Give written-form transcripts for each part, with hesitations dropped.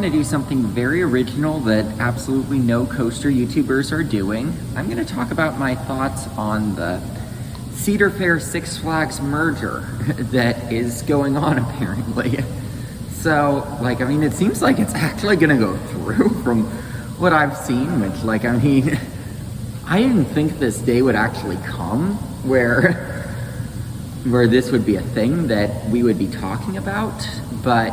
going to do something very original that absolutely no coaster YouTubers are doing. I'm going to talk about my thoughts on the Cedar Fair Six Flags merger that is going on apparently. So, like, I mean, it seems like it's actually going to go through from what I've seen, which, like, I mean, I didn't think this day would actually come where this would be a thing that we would be talking about, but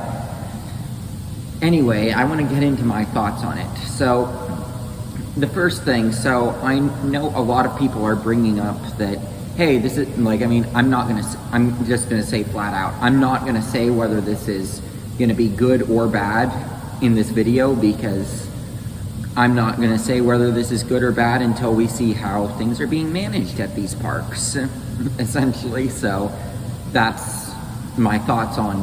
anyway, I want to get into my thoughts on it. So, the first thing, so I know a lot of people are bringing up that, hey, this is, like, I mean, I'm just going to say flat out, I'm not going to say whether this is going to be good or bad in this video, because I'm not going to say whether this is good or bad until we see how things are being managed at these parks, essentially. So that's my thoughts on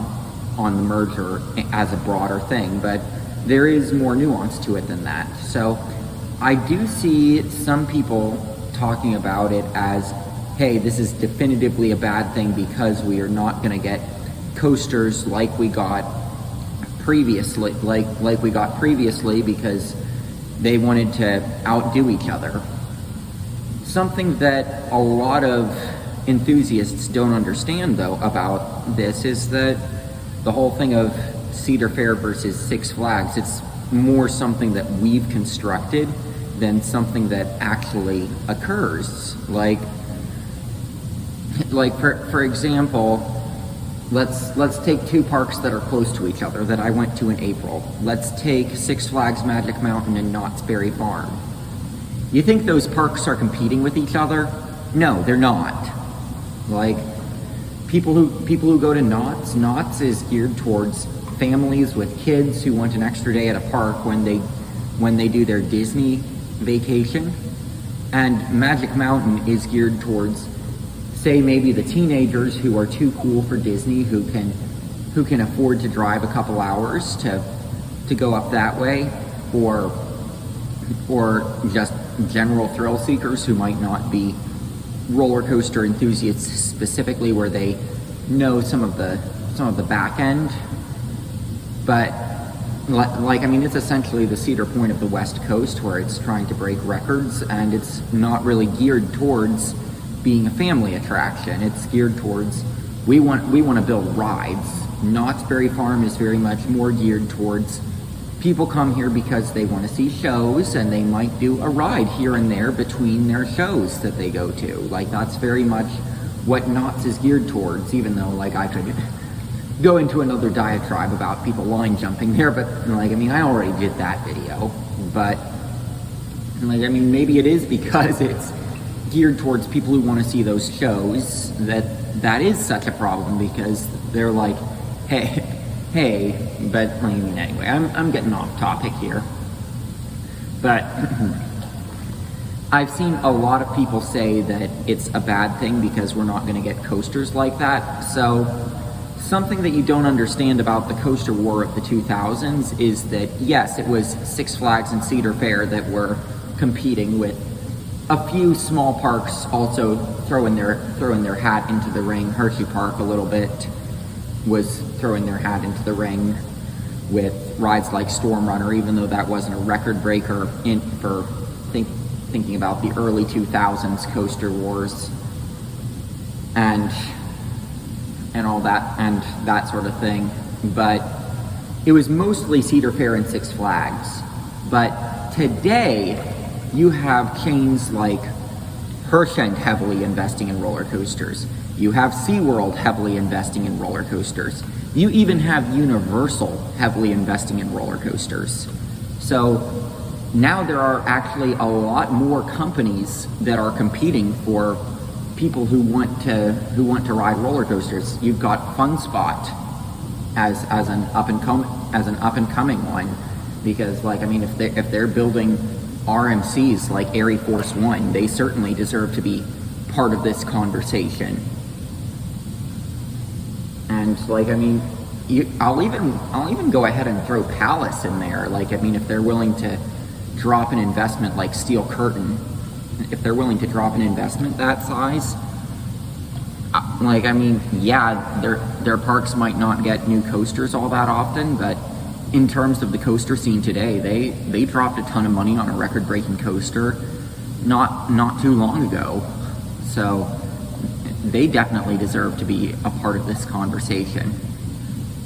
the merger as a broader thing, but there is more nuance to it than that. So I do see some people talking about it as, hey, this is definitively a bad thing because we are not going to get coasters like we got previously, like we got previously, because they wanted to outdo each other. Something that a lot of enthusiasts don't understand, though, about this is that the whole thing of Cedar Fair versus Six Flags, it's more something that we've constructed than something that actually occurs. Like for example, let's take two parks that are close to each other that I went to in April. Let's take Six Flags Magic Mountain and Knott's Berry Farm. You think those parks are competing with each other? No, they're not. Like, people who go to Knott's is geared towards families with kids who want an extra day at a park when they do their Disney vacation. And Magic Mountain is geared towards, say, maybe the teenagers who are too cool for Disney, who can afford to drive a couple hours to go up that way, or just general thrill seekers who might not be roller coaster enthusiasts specifically, where they know some of the back end. But like, I mean, it's essentially the Cedar Point of the West Coast, where it's trying to break records, and it's not really geared towards being a family attraction. It's geared towards, we want to build rides. Knott's Berry Farm is very much more geared towards, people come here because they want to see shows, and they might do a ride here and there between their shows that they go to. Like, that's very much what Knott's is geared towards, even though, like, I could go into another diatribe about people line jumping there, but, like, I mean, I already did that video. But, like, I mean, maybe it is because it's geared towards people who want to see those shows that is such a problem, because they're like, hey, but I mean, anyway, I'm getting off topic here. But I've seen a lot of people say that it's a bad thing because we're not going to get coasters like that. So something that you don't understand about the coaster war of the 2000s is that, yes, it was Six Flags and Cedar Fair that were competing, with a few small parks also throwing their hat into the ring. Hershey Park a little bit was throwing their hat into the ring with rides like Storm Runner, even though that wasn't a record breaker for thinking about the early 2000s coaster wars and all that and that sort of thing. But it was mostly Cedar Fair and Six Flags. But today, you have chains like Hershey heavily investing in roller coasters. You have SeaWorld heavily investing in roller coasters. You even have Universal heavily investing in roller coasters. So now there are actually a lot more companies that are competing for people who want to ride roller coasters. You've got Fun Spot as an up and coming one, because, like, I mean, if they're building RMCs like Air Force One, they certainly deserve to be part of this conversation. And, like, I mean, I'll even go ahead and throw Palace in there. Like, I mean, if they're willing to drop an investment like Steel Curtain, if they're willing to drop an investment that size, like, I mean, yeah, their parks might not get new coasters all that often, but in terms of the coaster scene today, they dropped a ton of money on a record-breaking coaster not too long ago. So they definitely deserve to be a part of this conversation.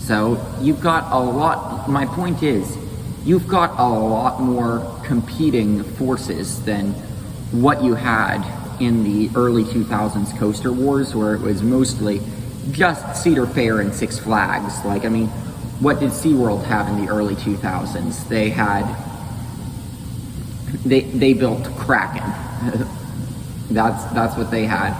So you've got a lot, my point is, you've got a lot more competing forces than what you had in the early 2000s coaster wars, where it was mostly just Cedar Fair and Six Flags. Like, I mean, what did SeaWorld have in the early 2000s? They built Kraken. That's what they had.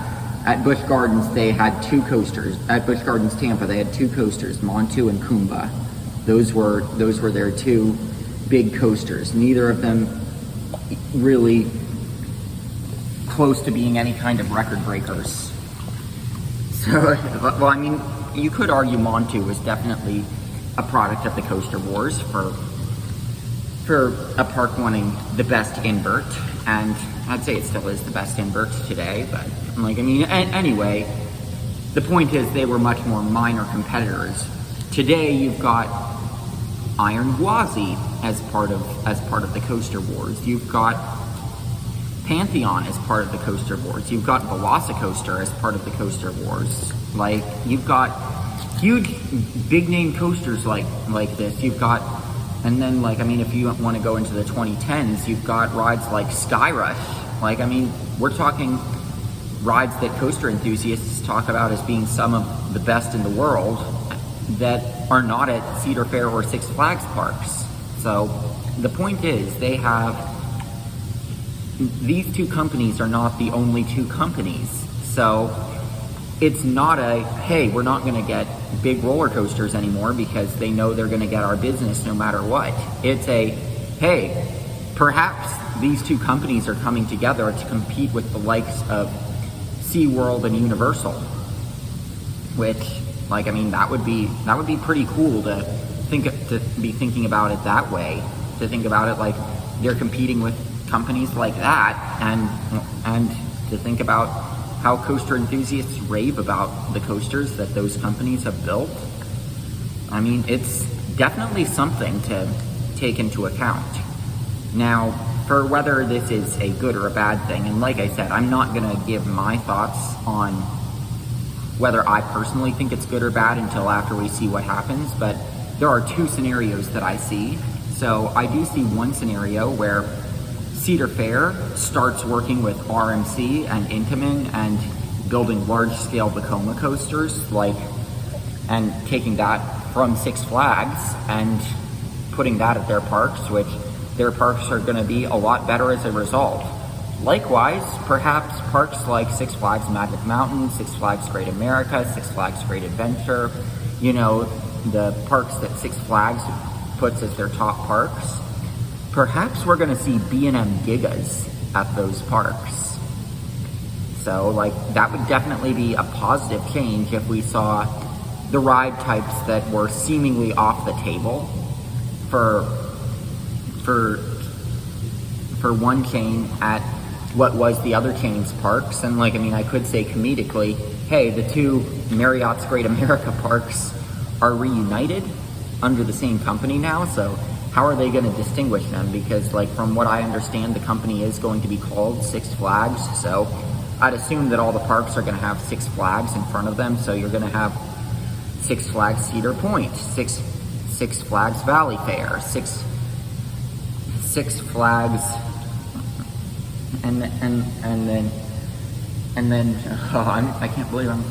At Busch Gardens, they had two coasters. At Busch Gardens Tampa, they had two coasters, Montu and Kumba. Those were their two big coasters. Neither of them really close to being any kind of record breakers. So, well, I mean, you could argue Montu was definitely a product of the coaster wars for a park wanting the best invert, and I'd say it still is the best invert today, but like, I mean, anyway, the point is they were much more minor competitors. Today you've got Iron Gwazi as part of the coaster wars. You've got Pantheon as part of the coaster wars. You've got Velocicoaster as part of the coaster wars. Like, you've got huge big name coasters like this. You've got, and then, like, I mean, if you want to go into the 2010s, you've got rides like Skyrush. Like, I mean, we're talking rides that coaster enthusiasts talk about as being some of the best in the world that are not at Cedar Fair or Six Flags parks. So the point is, these two companies are not the only two companies. So it's not a, hey, we're not going to get big roller coasters anymore because they know they're going to get our business no matter what. It's a, hey, perhaps these two companies are coming together to compete with the likes of SeaWorld and Universal, which, like, I mean, that would be pretty cool to be thinking about it that way. To think about it like they're competing with companies like that, and to think about how coaster enthusiasts rave about the coasters that those companies have built. I mean, it's definitely something to take into account. Now, for whether this is a good or a bad thing, and like I said, I'm not going to give my thoughts on whether I personally think it's good or bad until after we see what happens, but there are two scenarios that I see. So I do see one scenario where Cedar Fair starts working with RMC and Intamin and building large-scale Vekoma coasters, and taking that from Six Flags and putting that at their parks, which their parks are going to be a lot better as a result. Likewise, perhaps parks like Six Flags Magic Mountain, Six Flags Great America, Six Flags Great Adventure, you know, the parks that Six Flags puts as their top parks, perhaps we're going to see B&M gigas at those parks. So, like, that would definitely be a positive change if we saw the ride types that were seemingly off the table for one chain at what was the other chain's parks. And, like, I mean, I could say comedically, hey, the two Marriott's Great America parks are reunited under the same company now, so how are they going to distinguish them? Because, like, from what I understand, the company is going to be called Six Flags, so I'd assume that all the parks are going to have Six Flags in front of them. So you're going to have Six Flags Cedar Point, Six Flags Valley Fair, Six Flags, and then I can't believe I'm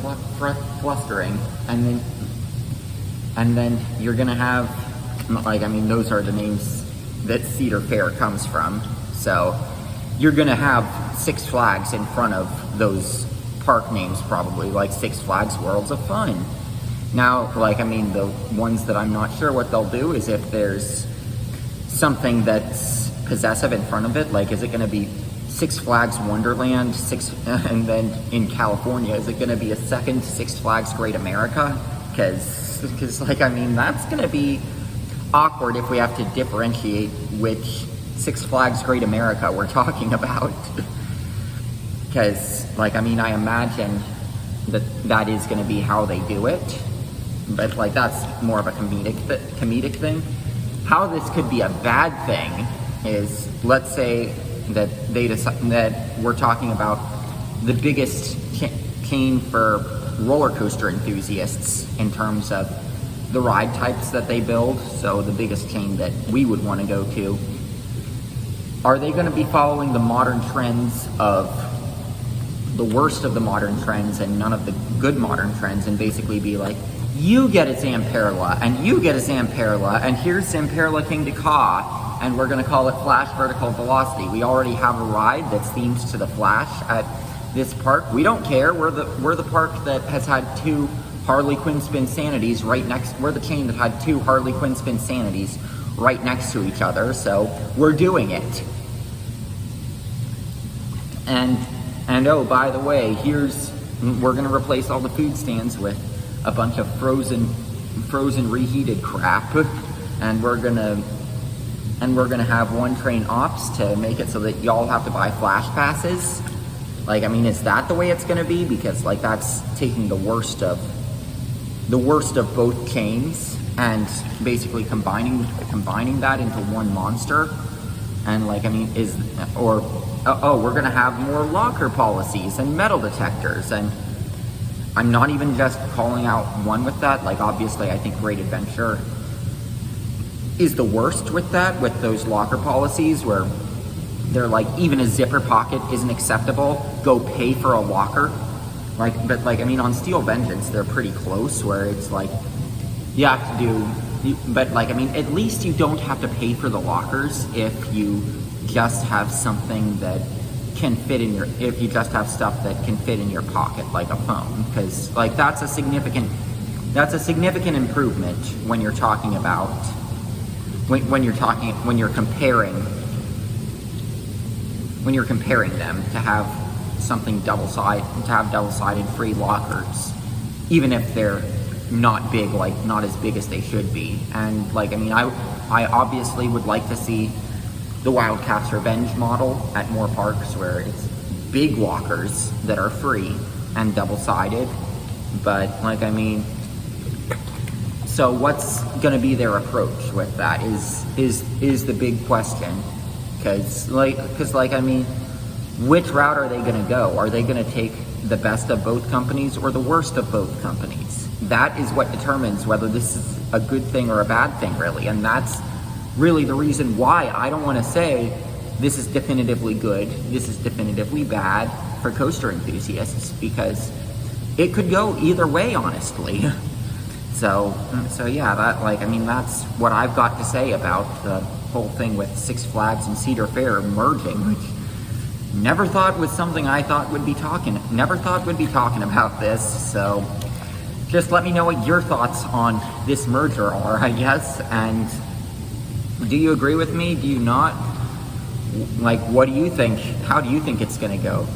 flustering. And then you're going to have, like, I mean, those are the names that Cedar Fair comes from. So you're going to have Six Flags in front of those park names, probably, like Six Flags Worlds of Fun. Now, like, I mean, the ones that I'm not sure what they'll do is if there's something that's possessive in front of it, like, is it going to be Six Flags Wonderland, and then in California, is it going to be a second Six Flags Great America? Because, like, I mean, that's going to be awkward if we have to differentiate which Six Flags Great America we're talking about. Because, like, I mean, I imagine that is going to be how they do it. But, like, that's more of a comedic thing. how this could be a bad thing is, let's say that that we're talking about the biggest chain for roller coaster enthusiasts in terms of the ride types that they build, so the biggest chain that we would want to go to. Are they going to be following the modern trends of the worst of the modern trends and none of the good modern trends, and basically be like, you get a Zamperla, and you get a Zamperla, and here's Zamperla King to Ka, and we're going to call it Flash Vertical Velocity. We already have a ride that's themed to the Flash at this park. We don't care. We're the park that has had 2 Harley Quinn Spin Sanities right next. We're the chain that had 2 Harley Quinn Spin Sanities right next to each other, so we're doing it. And oh, by the way, we're going to replace all the food stands with a bunch of frozen reheated crap, and we're gonna have 1 train ops to make it so that y'all have to buy flash passes. Like, I mean, is that the way it's gonna be? Because like that's taking the worst of both chains and basically combining that into one monster. And like, I mean, we're gonna have more locker policies and metal detectors, and I'm not even just calling out one with that. Like, obviously, I think Great Adventure is the worst with that, with those locker policies where they're like, even a zipper pocket isn't acceptable, go pay for a locker. But I mean, on Steel Vengeance, they're pretty close, where it's like, you have to do, but like, I mean, at least you don't have to pay for the lockers if you just have something that can fit in if you just have stuff that can fit in your pocket, like a phone, because like that's a significant improvement when you're talking about when you're comparing them to have something double-sided free lockers, even if they're not big, like not as big as they should be. And like, I mean, I obviously would like to see the Wildcats Revenge model at more parks, where it's big lockers that are free and double-sided. But like, I mean, so what's going to be their approach with that is the big question. Because like, I mean, which route are they going to go? Are they going to take the best of both companies or the worst of both companies? That is what determines whether this is a good thing or a bad thing, really. And that's really the reason why I don't want to say this is definitively good, this is definitively bad for coaster enthusiasts, because it could go either way, honestly. So yeah, that, like, I mean, that's what I've got to say about the whole thing with Six Flags and Cedar Fair merging, which never thought was something I thought would be talking about this. So just let me know what your thoughts on this merger are, I guess. And do you agree with me? Do you not? Like, what do you think? How do you think it's going to go?